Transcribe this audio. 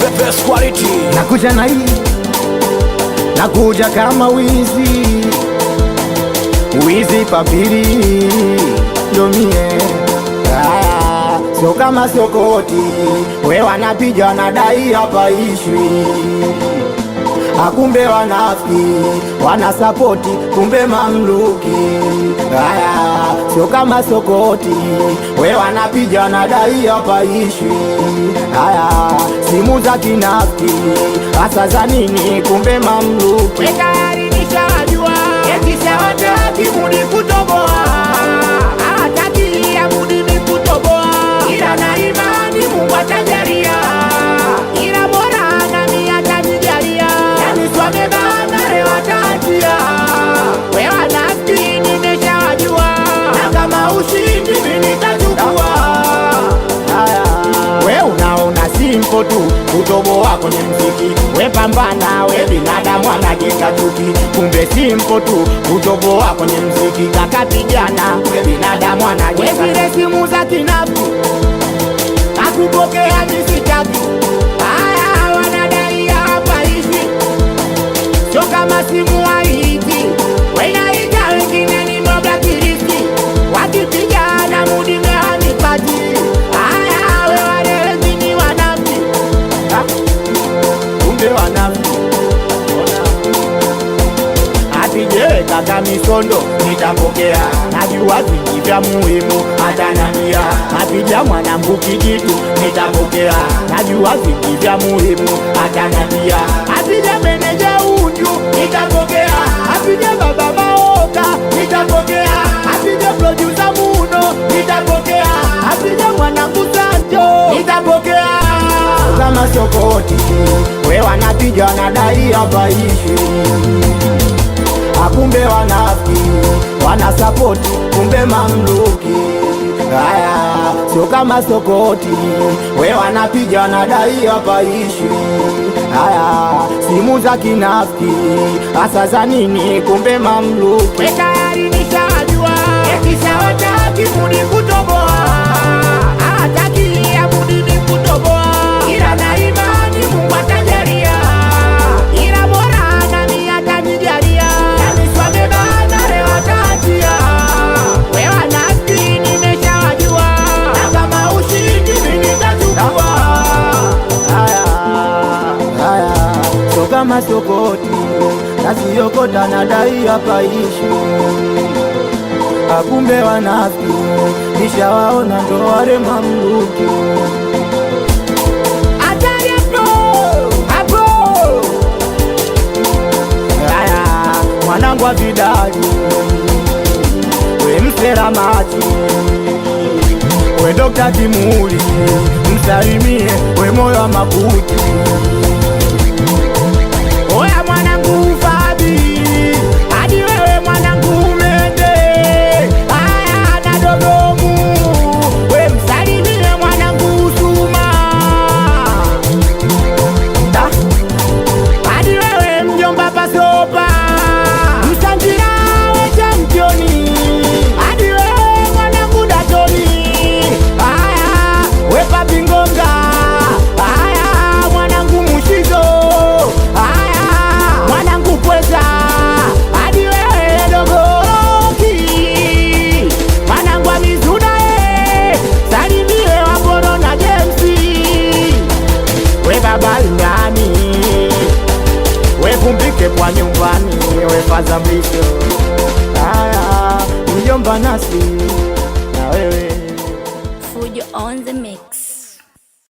the best quality. Nakuja na hii, nakuja kama wizi, wizi papiri domie. Sio kama sokoti, we wanapiga wanadai hapa ishwi. Akumbe wanafiki, wanasapoti, kumbe mamluki. Sio kama sokoti, we wanapiga wanadai hapa ishwi. Simu za kinafiki, hasa za nini, kumbe mamluki. We tayari nishawajua, ekisha wataki mudi kutoboa. Hawataki ya mudi ni kutoboa, ila na imani Mungu atajalia. Ila bora nami atanijalia, yani swamebana leo atatia. We wanafiki nimeshawajua, na kama ushindi mimi nitachukua. We unaona simpo tu kutoboa kwenye mziki. We pambana, we binadamu anajenga chuki. Kumbe simpo tu kutoboa kwenye mziki. Kaka pigana, we binadamu anajenga. We zile simu za kinafu hakupokea misitaki. Haya wanadai hapa hivi, sio kama simu haiti. We inaita wengine ni mabakirisi, wakipigana mudi mehanipati. Haya we wale wengine wanafiki, kumbe wanafiki. Atije kaka misondo nitapokea, najua vingi vya muhimu atanambia. Apija mwanangu kijitu nitapokea, najua vingi vya muhimu atanambia. apija meneja unju nitapokea, apija baba maoka nitapokea, apija producer muno nitapokea, apija mwanangu sanjo nitapokea. Kama sokoti, we wanapiga wanadai hapa ishi. Akumbe wanafiki, wanasapoti, kumbe mamluki. Sio kama sokoti, we wanapiga wanadai hapa ishi. Simu za kinafiki, hasa za nini, kumbe mamluki. We tayari nishawajua, ekisha wataki mudi kutoboa. Hawataki ya mudi ni kutoboa, ila na imani Mungu atajalia. Ila bora nami atanijalia, yani swamebana leo atatia. We wanafiki nimeshawajua, na kama ushindi mimi nitachukua. Sio kama sokoti, nasiokota nadai hapa ishi. Akumbe wanafiki, nishawaona ndo wale mamluki. Atari hapo Mwanangu wa vidali, we msera machi, we Dr. Timuli, msalimie, we moyo wa makuti. oya mwanangu Fabi, hadi wewe mwanangu Mende. Haya na Dodomu, we msalimie mwanangu Suma. Hadi wewe mjomba Pasopa, Msanjira we championi. Hadi wewe mwanangu Datoni. Haya we Papi Ngonga. Haya mwanangu Mushizo. Haya mwanangu Pweza. Hadi wewe Dogoroki, mwanangu wa Mizuda. Salimie Waporo na Jemsi. We baba Lungani, We kumbike kwa nyumbani, we faza mwisho. Mjomba nasi na wewe Fujo on the mix.